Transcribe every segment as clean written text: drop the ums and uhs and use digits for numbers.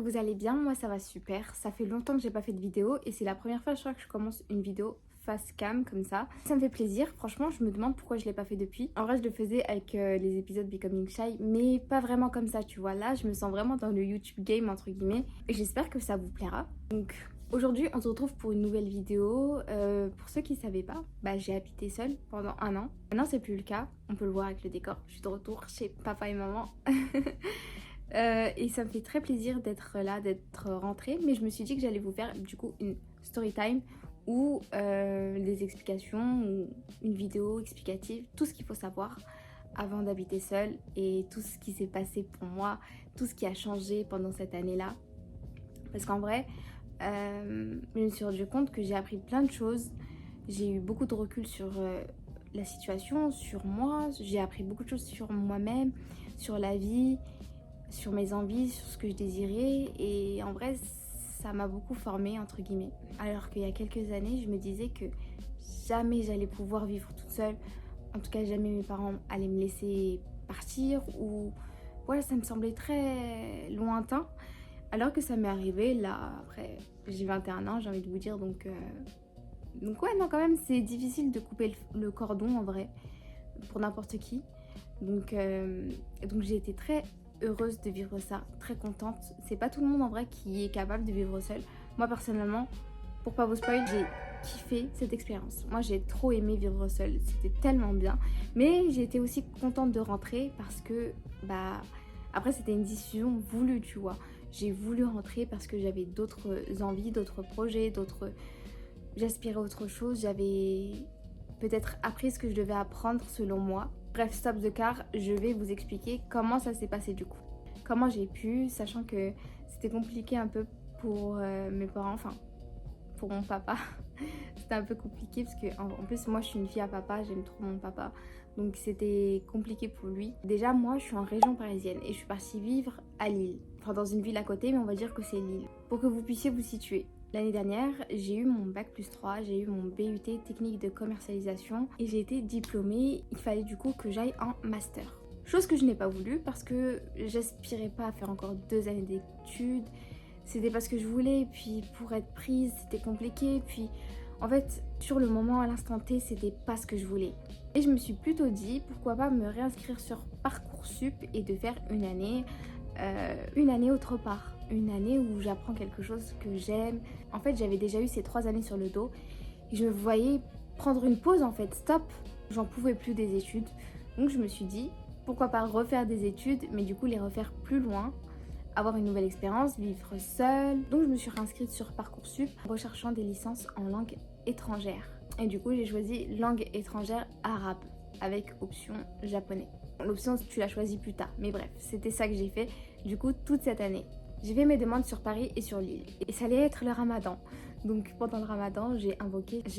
vous allez bien, moi ça va super. Ça fait longtemps que j'ai pas fait de vidéo et c'est la première fois je crois que je commence une vidéo face cam comme ça. Ça me fait plaisir, franchement je me demande pourquoi je l'ai pas fait depuis. En vrai je le faisais avec les épisodes Becoming Shy mais pas vraiment comme ça tu vois. Là je me sens vraiment dans le YouTube game entre guillemets et j'espère que ça vous plaira. Donc aujourd'hui on se retrouve pour une nouvelle vidéo. Pour ceux qui ne savaient pas, j'ai habité seule pendant un an. Maintenant c'est plus le cas, on peut le voir avec le décor. Je suis de retour chez papa et maman. Et ça me fait très plaisir d'être là, d'être rentrée. Mais je me suis dit que j'allais vous faire du coup une story time ou des explications ou une vidéo explicative, tout ce qu'il faut savoir avant d'habiter seule et tout ce qui s'est passé pour moi, tout ce qui a changé pendant cette année-là. Parce qu'en vrai, je me suis rendu compte que j'ai appris plein de choses. J'ai eu beaucoup de recul sur la situation, sur moi. J'ai appris beaucoup de choses sur moi-même, sur la vie, sur mes envies, sur ce que je désirais. Et en vrai, ça m'a beaucoup formée, entre guillemets. Alors qu'il y a quelques années, je me disais que jamais j'allais pouvoir vivre toute seule. En tout cas, jamais mes parents allaient me laisser partir. Ou voilà, ça me semblait très lointain. Alors que ça m'est arrivé, là, après, j'ai 21 ans, j'ai envie de vous dire. Donc ouais, non, quand même, c'est difficile de couper le cordon, en vrai, pour n'importe qui. Donc j'ai été très heureuse de vivre ça, très contente. C'est pas tout le monde en vrai qui est capable de vivre seul. Moi personnellement, pour pas vous spoil, j'ai kiffé cette expérience. Moi j'ai trop aimé vivre seule, c'était tellement bien. Mais j'ai été aussi contente de rentrer parce que après c'était une décision voulue, tu vois. J'ai voulu rentrer parce que j'avais d'autres envies, d'autres projets, j'aspirais à autre chose, j'avais peut-être appris ce que je devais apprendre selon moi. Bref, stop the car, je vais vous expliquer comment ça s'est passé du coup. Comment j'ai pu, sachant que c'était compliqué un peu pour mes parents, enfin pour mon papa. C'était un peu compliqué parce que en plus moi je suis une fille à papa, j'aime trop mon papa. Donc c'était compliqué pour lui. Déjà moi je suis en région parisienne et je suis partie vivre à Lille. Enfin dans une ville à côté mais on va dire que c'est Lille. Pour que vous puissiez vous situer. L'année dernière, j'ai eu mon bac+3, j'ai eu mon BUT technique de commercialisation et j'ai été diplômée. Il fallait du coup que j'aille en master. Chose que je n'ai pas voulu parce que j'aspirais pas à faire encore 2 années d'études. C'était pas ce que je voulais et puis pour être prise, c'était compliqué. Puis en fait, sur le moment, à l'instant T, c'était pas ce que je voulais. Et je me suis plutôt dit, pourquoi pas me réinscrire sur Parcoursup et de faire une année autre part. Une année où j'apprends quelque chose que j'aime. En fait, j'avais déjà eu ces 3 années sur le dos. Et je me voyais prendre une pause en fait, stop. J'en pouvais plus des études. Donc je me suis dit, pourquoi pas refaire des études, mais du coup les refaire plus loin, avoir une nouvelle expérience, vivre seule. Donc je me suis réinscrite sur Parcoursup, recherchant des licences en langue étrangère. Et du coup j'ai choisi langue étrangère arabe, avec option japonais. L'option tu l'as choisie plus tard, mais bref, c'était ça que j'ai fait du coup toute cette année. J'ai fait mes demandes sur Paris et sur Lille. Et ça allait être le ramadan. Donc pendant le ramadan, j'ai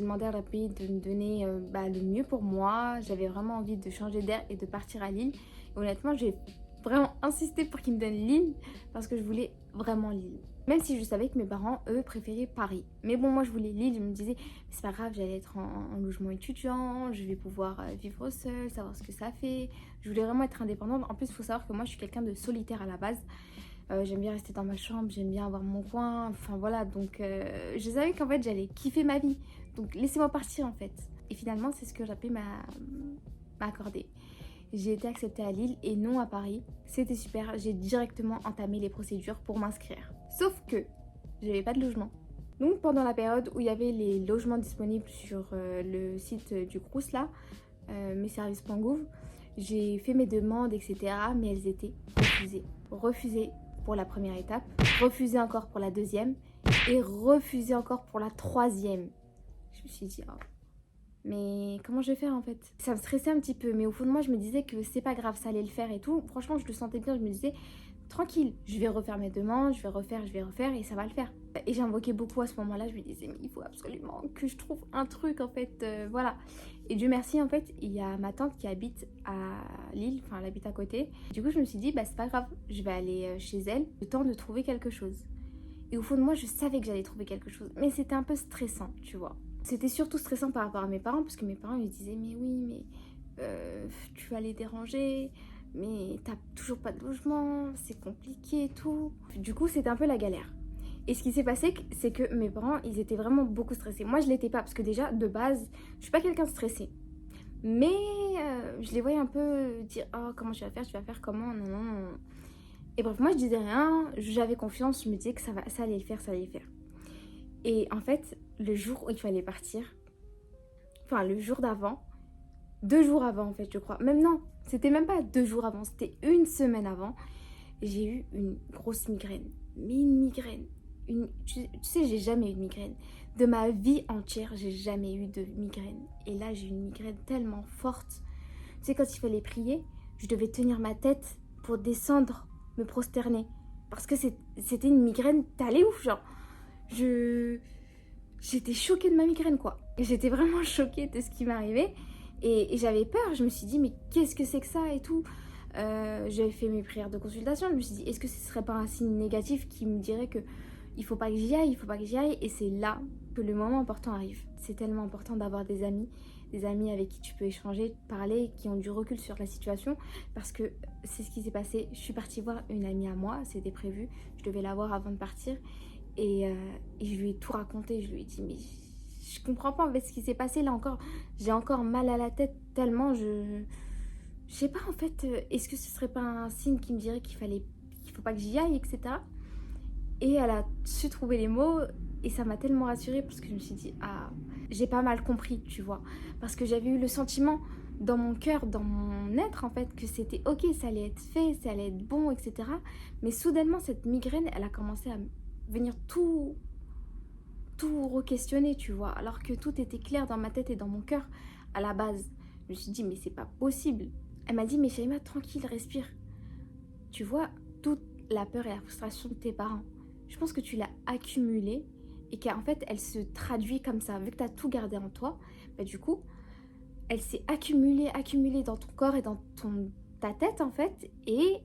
demandé à la pays de me donner le mieux pour moi. J'avais vraiment envie de changer d'air et de partir à Lille. Et honnêtement, j'ai vraiment insisté pour qu'ils me donnent Lille parce que je voulais vraiment Lille. Même si je savais que mes parents, eux, préféraient Paris. Mais bon, moi je voulais Lille, je me disais, c'est pas grave, j'allais être en logement étudiant, je vais pouvoir vivre seule, savoir ce que ça fait. Je voulais vraiment être indépendante. En plus, il faut savoir que moi je suis quelqu'un de solitaire à la base. J'aime bien rester dans ma chambre, j'aime bien avoir mon coin, enfin voilà, donc je savais qu'en fait j'allais kiffer ma vie, donc laissez-moi partir en fait. Et finalement c'est ce que j'appelais m'a accordé. J'ai été acceptée à Lille et non à Paris, c'était super, j'ai directement entamé les procédures pour m'inscrire. Sauf que j'avais pas de logement. Donc pendant la période où il y avait les logements disponibles sur le site du Crous là, messervices.gouv, j'ai fait mes demandes etc, mais elles étaient refusées pour la première étape, refusé encore pour la deuxième et refusé encore pour la troisième. Je me suis dit, oh, mais comment je vais faire en fait? Ça me stressait un petit peu, mais au fond de moi, je me disais que c'est pas grave, ça allait le faire et tout. Franchement, je le sentais bien, je me disais, tranquille, je vais refaire mes demandes, je vais refaire et ça va le faire. Et j'invoquais beaucoup à ce moment-là, je me disais, mais il faut absolument que je trouve un truc en fait, voilà. Et Dieu merci, en fait, il y a ma tante qui habite à Lille, enfin elle habite à côté. Du coup, je me suis dit, c'est pas grave, je vais aller chez elle, le temps de trouver quelque chose. Et au fond de moi, je savais que j'allais trouver quelque chose, mais c'était un peu stressant, tu vois. C'était surtout stressant par rapport à mes parents, parce que mes parents ils disaient, mais oui, mais tu vas les déranger, mais t'as toujours pas de logement, c'est compliqué et tout. Du coup, c'était un peu la galère. Et ce qui s'est passé, c'est que mes parents, ils étaient vraiment beaucoup stressés. Moi, je l'étais pas, parce que déjà, de base, je suis pas quelqu'un de stressé. Mais je les voyais un peu dire, oh, comment tu vas faire comment, non, non, non. Et bref, moi, je disais rien, j'avais confiance, je me disais que ça allait le faire, ça allait le faire. Et en fait, le jour où il fallait partir, enfin, le jour d'avant, 2 jours avant, en fait, je crois. Même non, c'était même pas 2 jours avant, c'était une semaine avant. J'ai eu une grosse migraine. Mais une migraine. Tu sais, j'ai jamais eu de migraine. De ma vie entière, j'ai jamais eu de migraine. Et là, j'ai eu une migraine tellement forte. Tu sais, quand il fallait prier, je devais tenir ma tête pour descendre, me prosterner. Parce que c'était une migraine, t'allais ouf, genre. J'étais choquée de ma migraine, quoi. Et j'étais vraiment choquée de ce qui m'arrivait. Et j'avais peur, je me suis dit, mais qu'est-ce que c'est que ça et tout. J'avais fait mes prières de consultation, je me suis dit, est-ce que ce serait pas un signe négatif qui me dirait que il faut pas que j'y aille, il faut pas que j'y aille. Et c'est là que le moment important arrive. C'est tellement important d'avoir des amis avec qui tu peux échanger, parler, qui ont du recul sur la situation. Parce que c'est ce qui s'est passé. Je suis partie voir une amie à moi, c'était prévu. Je devais la voir avant de partir. Et je lui ai tout raconté. Je lui ai dit, mais je comprends pas en fait ce qui s'est passé là encore. J'ai encore mal à la tête tellement je sais pas en fait. Est-ce que ce serait pas un signe qui me dirait qu'il faut pas que j'y aille, etc. Et elle a su trouver les mots et ça m'a tellement rassurée parce que je me suis dit, ah, j'ai pas mal compris, tu vois. Parce que j'avais eu le sentiment dans mon cœur, dans mon être en fait, que c'était ok, ça allait être fait, ça allait être bon, etc. Mais soudainement, cette migraine, elle a commencé à venir tout re-questionner, tu vois. Alors que tout était clair dans ma tête et dans mon cœur à la base. Je me suis dit, mais c'est pas possible. Elle m'a dit, mais Shaima, tranquille, respire. Tu vois, toute la peur et la frustration de tes parents, je pense que tu l'as accumulée et qu'en fait, elle se traduit comme ça. Vu que tu as tout gardé en toi, bah, du coup, elle s'est accumulée dans ton corps et dans ta tête en fait. Et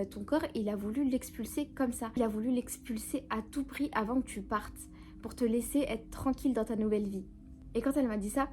ton corps, il a voulu l'expulser comme ça. Il a voulu l'expulser à tout prix avant que tu partes pour te laisser être tranquille dans ta nouvelle vie. Et quand elle m'a dit ça,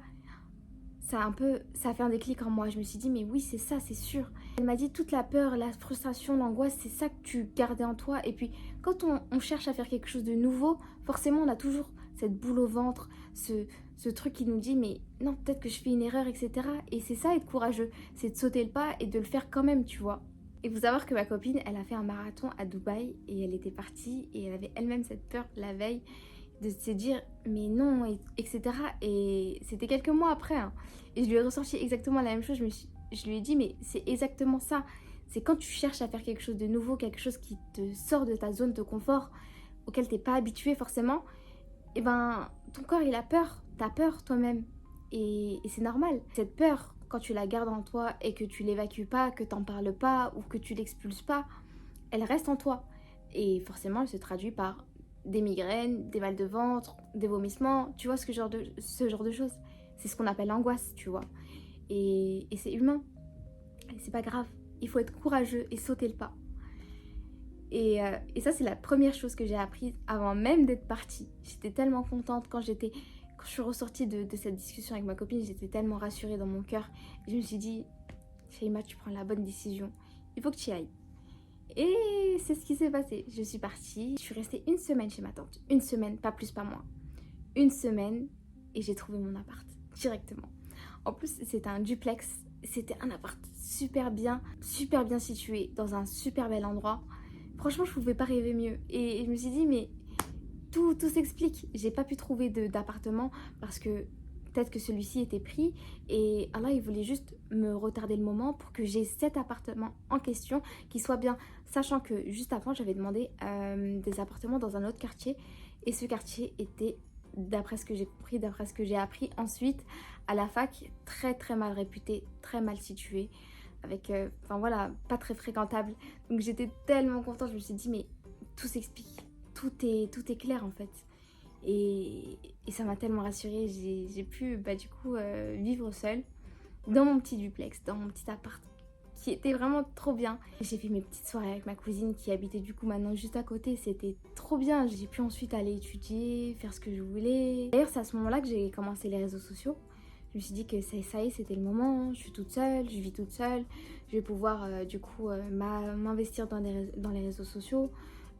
ça a fait un déclic en moi. Je me suis dit, mais oui, c'est ça, c'est sûr. Elle m'a dit, toute la peur, la frustration, l'angoisse, c'est ça que tu gardais en toi. Et puis, quand on cherche à faire quelque chose de nouveau, forcément, on a toujours cette boule au ventre, ce truc qui nous dit, mais non, peut-être que je fais une erreur, etc. Et c'est ça, être courageux. C'est de sauter le pas et de le faire quand même, tu vois. Et vous savoir que ma copine, elle a fait un marathon à Dubaï et elle était partie et elle avait elle-même cette peur la veille de se dire mais non, etc. Et c'était quelques mois après. Hein. Et je lui ai ressorti exactement la même chose. Je lui ai dit mais c'est exactement ça. C'est quand tu cherches à faire quelque chose de nouveau, quelque chose qui te sort de ta zone de confort, auquel t'es pas habitué forcément, et ben ton corps il a peur. T'as peur toi-même. Et c'est normal. Cette peur, quand tu la gardes en toi et que tu l'évacues pas, que t'en parles pas ou que tu l'expulses pas, elle reste en toi. Et forcément, elle se traduit par des migraines, des mal de ventre, des vomissements, tu vois, ce genre de choses. C'est ce qu'on appelle l'angoisse, tu vois. Et c'est humain. Et c'est pas grave. Il faut être courageux et sauter le pas. Et ça, c'est la première chose que j'ai apprise avant même d'être partie. J'étais tellement contente quand je suis ressortie de cette discussion avec ma copine, j'étais tellement rassurée dans mon cœur. Et je me suis dit, Shaima, tu prends la bonne décision. Il faut que tu y ailles. Et c'est ce qui s'est passé. Je suis partie, je suis restée une semaine chez ma tante. Une semaine, pas plus, pas moins. Une semaine et j'ai trouvé mon appart directement. En plus, c'était un duplex. C'était un appart super bien situé dans un super bel endroit. Franchement, je pouvais pas rêver mieux. Et je me suis dit, mais tout s'explique. J'ai pas pu trouver d'appartement parce que peut-être que celui-ci était pris et Allah il voulait juste me retarder le moment pour que j'ai cet appartement en question qui soit bien, sachant que juste avant j'avais demandé des appartements dans un autre quartier et ce quartier était, d'après ce que j'ai compris, d'après ce que j'ai appris ensuite à la fac, très très mal réputé, très mal situé, avec, enfin voilà, pas très fréquentable. Donc j'étais tellement contente, je me suis dit mais tout s'explique, tout est clair en fait. Et ça m'a tellement rassurée, j'ai pu bah, du coup vivre seule dans mon petit duplex, dans mon petit appart qui était vraiment trop bien. J'ai fait mes petites soirées avec ma cousine qui habitait du coup maintenant juste à côté, c'était trop bien. J'ai pu ensuite aller étudier, faire ce que je voulais. D'ailleurs c'est à ce moment-là que j'ai commencé les réseaux sociaux. Je me suis dit que ça y est, c'était le moment, je suis toute seule, je vis toute seule, je vais pouvoir du coup m'investir dans les réseaux sociaux,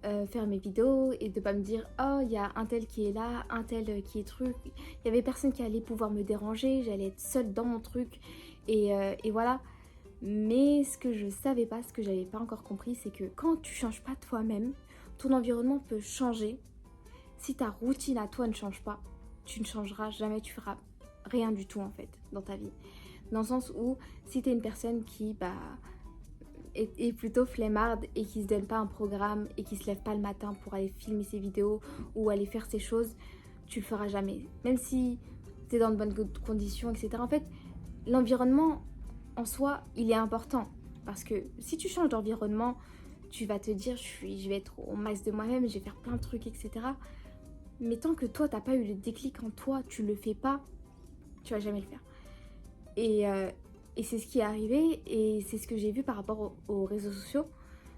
faire mes vidéos et de pas me dire oh il y a un tel qui est là, un tel qui est truc. Il y avait personne qui allait pouvoir me déranger, j'allais être seule dans mon truc et voilà. Mais ce que je savais pas, ce que j'avais pas encore compris, c'est que quand tu changes pas toi-même, ton environnement peut changer. Si ta routine à toi ne change pas, tu ne changeras jamais, tu feras rien du tout en fait dans ta vie. Dans le sens où si t'es une personne qui est plutôt flemmarde et qui se donne pas un programme et qui se lève pas le matin pour aller filmer ses vidéos ou aller faire ses choses, tu le feras jamais. Même si t'es dans de bonnes conditions, etc. En fait, l'environnement en soi, il est important. Parce que si tu changes d'environnement, tu vas te dire je vais être au max de moi-même, je vais faire plein de trucs, etc. Mais tant que toi, t'as pas eu le déclic en toi, tu le fais pas, tu vas jamais le faire. Et c'est ce qui est arrivé et c'est ce que j'ai vu par rapport aux réseaux sociaux.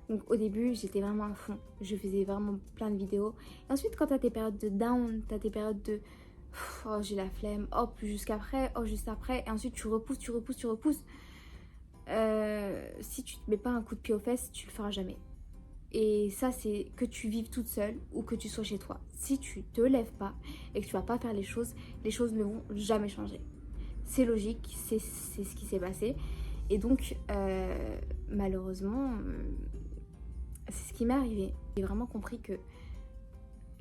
Donc au début, j'étais vraiment à fond. Je faisais vraiment plein de vidéos. Et ensuite, quand t'as tes périodes de down, t'as tes périodes de oh j'ai la flemme, hop jusqu'après, oh juste après. Et ensuite, tu repousses. Si tu te mets pas un coup de pied aux fesses, tu le feras jamais. Et ça, c'est que tu vives toute seule ou que tu sois chez toi. Si tu te lèves pas et que tu vas pas faire les choses ne vont jamais changer. C'est logique, c'est ce qui s'est passé. Et donc, malheureusement, c'est ce qui m'est arrivé. J'ai vraiment compris que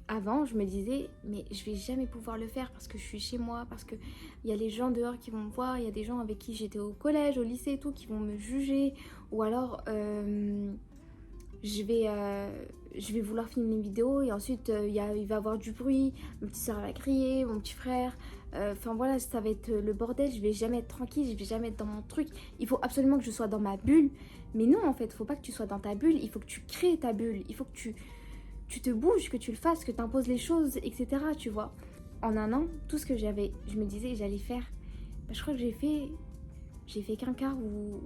avant, je me disais, mais je vais jamais pouvoir le faire parce que je suis chez moi, parce qu'il y a les gens dehors qui vont me voir, il y a des gens avec qui j'étais au collège, au lycée et tout, qui vont me juger. Ou alors... je vais vouloir filmer une vidéo et ensuite il va y avoir du bruit, ma petite soeur va crier, mon petit frère, enfin voilà, ça va être le bordel, je vais jamais être tranquille, je vais jamais être dans mon truc, il faut absolument que je sois dans ma bulle. Mais non en fait, faut pas que tu sois dans ta bulle, il faut que tu crées ta bulle, il faut que tu te bouges, que tu le fasses, que tu imposes les choses, etc. Tu vois. En un an, tout ce que j'avais, je me disais j'allais faire, je crois que j'ai fait qu'un quart ou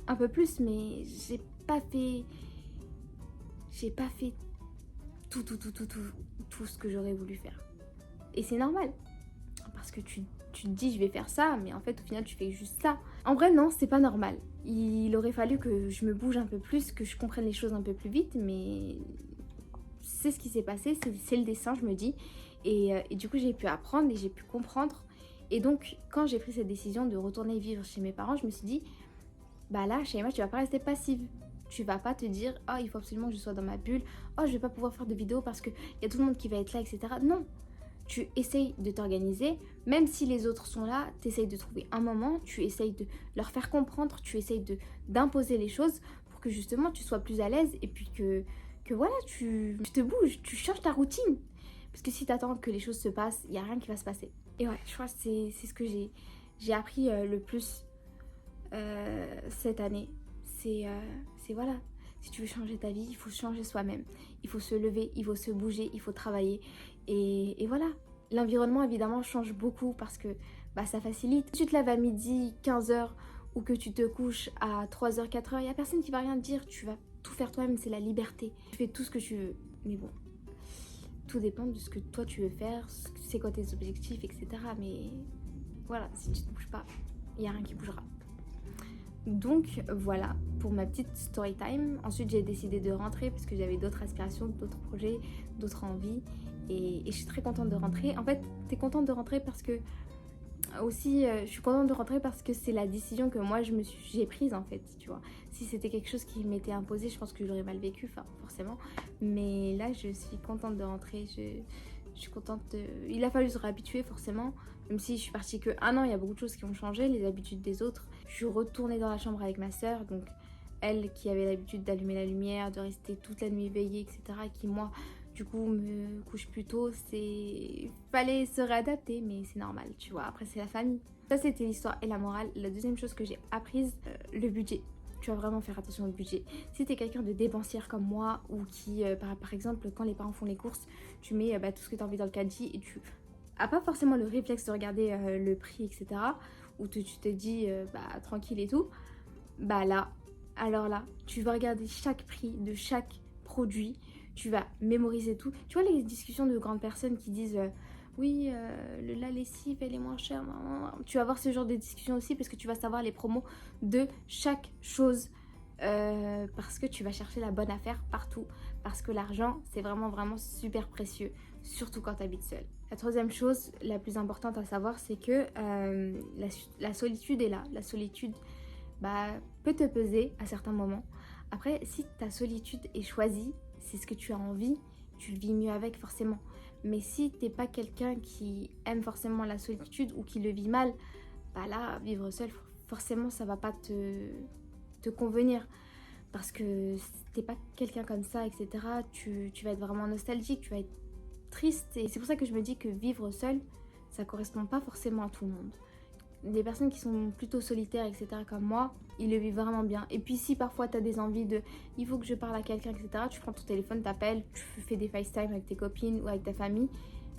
un peu plus, mais j'ai pas fait tout ce que j'aurais voulu faire. Et c'est normal, parce que tu te dis je vais faire ça, mais en fait au final tu fais juste ça. En vrai non, c'est pas normal. Il aurait fallu que je me bouge un peu plus, que je comprenne les choses un peu plus vite, mais c'est ce qui s'est passé, c'est le dessin, je me dis. Et du coup j'ai pu apprendre et j'ai pu comprendre. Et donc quand j'ai pris cette décision de retourner vivre chez mes parents, je me suis dit bah là, Shaima, tu vas pas rester passive. Tu vas pas te dire, oh, il faut absolument que je sois dans ma bulle. Oh, je vais pas pouvoir faire de vidéos parce qu'il y a tout le monde qui va être là, etc. Non. Tu essayes de t'organiser. Même si les autres sont là, tu essayes de trouver un moment. Tu essayes de leur faire comprendre. Tu essayes d'imposer les choses pour que justement tu sois plus à l'aise. Et puis que voilà, tu te bouges. Tu changes ta routine. Parce que si tu attends que les choses se passent, il n'y a rien qui va se passer. Et ouais, je crois que c'est ce que j'ai appris le plus cette année. C'est voilà, si tu veux changer ta vie, il faut changer soi-même, il faut se lever, il faut se bouger, il faut travailler et voilà. L'environnement évidemment change beaucoup parce que bah, ça facilite. Si tu te lèves à midi 15h ou que tu te couches à 3h 4h, il n'y a personne qui va rien te dire, tu vas tout faire toi-même, c'est la liberté, tu fais tout ce que tu veux. Mais bon, tout dépend de ce que toi tu veux faire, c'est quoi tes objectifs, etc. Mais voilà, si tu te bouges pas, il n'y a rien qui bougera. Donc voilà pour ma petite story time. Ensuite j'ai décidé de rentrer parce que j'avais d'autres aspirations, d'autres projets, d'autres envies et je suis très contente de rentrer. En fait t'es contente de rentrer parce que aussi je suis contente de rentrer parce que c'est la décision que moi j'ai prise en fait, tu vois. Si c'était quelque chose qui m'était imposé, je pense que j'aurais mal vécu, enfin forcément. Mais là je suis contente de rentrer, je suis contente de... Il a fallu se réhabituer forcément. Même si je suis partie que un an, il y a beaucoup de choses qui ont changé, les habitudes des autres. Je suis retournée dans la chambre avec ma soeur, donc elle qui avait l'habitude d'allumer la lumière, de rester toute la nuit éveillée, etc. Et qui moi, du coup, me couche plus tôt. Fallait se réadapter, mais c'est normal, tu vois. Après, c'est la famille. Ça, c'était l'histoire et la morale. La deuxième chose que j'ai apprise, le budget. Tu vas vraiment faire attention au budget. Si t'es quelqu'un de dépensière comme moi ou qui, par exemple, quand les parents font les courses, tu mets tout ce que tu as envie dans le caddie et tu n'as pas forcément le réflexe de regarder le prix, etc. Ou tu te dis tranquille et tout. Bah là, alors là, tu vas regarder chaque prix de chaque produit. Tu vas mémoriser tout. Tu vois les discussions de grandes personnes qui disent oui, la lessive elle est moins chère. Tu vas avoir ce genre de discussion aussi parce que tu vas savoir les promos de chaque chose. Parce que tu vas chercher la bonne affaire partout. Parce que l'argent, c'est vraiment vraiment super précieux. Surtout quand tu habites seule. La troisième chose, la plus importante à savoir, c'est que la solitude est là. La solitude peut te peser à certains moments. Après, si ta solitude est choisie, c'est ce que tu as envie, tu le vis mieux avec forcément. Mais si t'es pas quelqu'un qui aime forcément la solitude ou qui le vit mal, là, vivre seul, forcément, ça va pas te convenir. Parce que si t'es pas quelqu'un comme ça, etc., tu vas être vraiment nostalgique, tu vas être triste. Et c'est pour ça que je me dis que vivre seul, ça correspond pas forcément à tout le monde. Des personnes qui sont plutôt solitaires, etc., comme moi, ils le vivent vraiment bien. Et puis si parfois tu as des envies de il faut que je parle à quelqu'un, etc., tu prends ton téléphone, t'appelles, tu fais des FaceTime avec tes copines ou avec ta famille,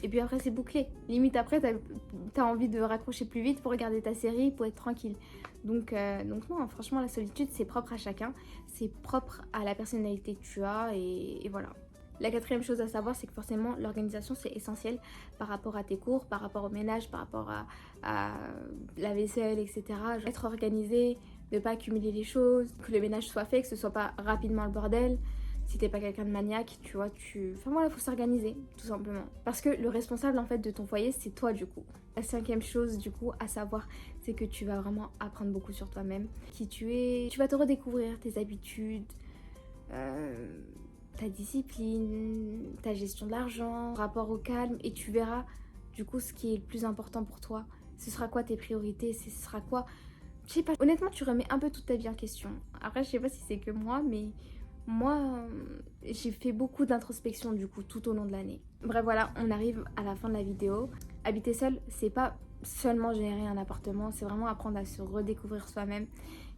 et puis après c'est bouclé. Limite après t'as envie de raccrocher plus vite pour regarder ta série, pour être tranquille. Donc non, franchement la solitude c'est propre à chacun, c'est propre à la personnalité que tu as et voilà. La quatrième chose à savoir, c'est que forcément l'organisation c'est essentiel par rapport à tes cours, par rapport au ménage, par rapport à la vaisselle, etc. Être organisé, ne pas accumuler les choses, que le ménage soit fait, que ce soit pas rapidement le bordel. Si t'es pas quelqu'un de maniaque, tu vois, enfin voilà, faut s'organiser, tout simplement. Parce que le responsable en fait de ton foyer, c'est toi du coup. La cinquième chose du coup à savoir, c'est que tu vas vraiment apprendre beaucoup sur toi-même, qui tu es. Tu vas te redécouvrir, tes habitudes, ta discipline, ta gestion de l'argent, rapport au calme, et tu verras du coup ce qui est le plus important pour toi. Ce sera quoi tes priorités, ce sera quoi... Je sais pas, honnêtement tu remets un peu toute ta vie en question. Après je sais pas si c'est que moi, mais moi j'ai fait beaucoup d'introspection du coup tout au long de l'année. Bref voilà, on arrive à la fin de la vidéo. Habiter seul, c'est pas seulement gérer un appartement, c'est vraiment apprendre à se redécouvrir soi-même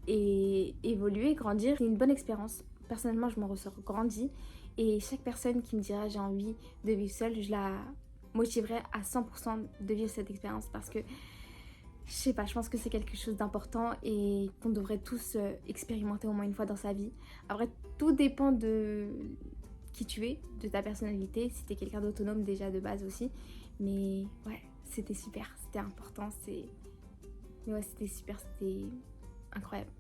et évoluer, grandir. C'est une bonne expérience. Personnellement, je m'en ressors grandie et chaque personne qui me dira j'ai envie de vivre seule, je la motiverai à 100% de vivre cette expérience parce que je sais pas, je pense que c'est quelque chose d'important et qu'on devrait tous expérimenter au moins une fois dans sa vie. Après, tout dépend de qui tu es, de ta personnalité, si t'es quelqu'un d'autonome déjà de base aussi. Mais ouais, c'était super, c'était important, mais ouais, c'était super, c'était incroyable.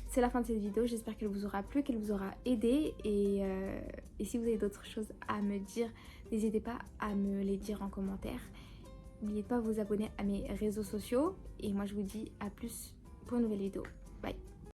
C'est la fin de cette vidéo, j'espère qu'elle vous aura plu, qu'elle vous aura aidé et si vous avez d'autres choses à me dire, n'hésitez pas à me les dire en commentaire. N'oubliez pas de vous abonner à mes réseaux sociaux et moi je vous dis à plus pour une nouvelle vidéo. Bye.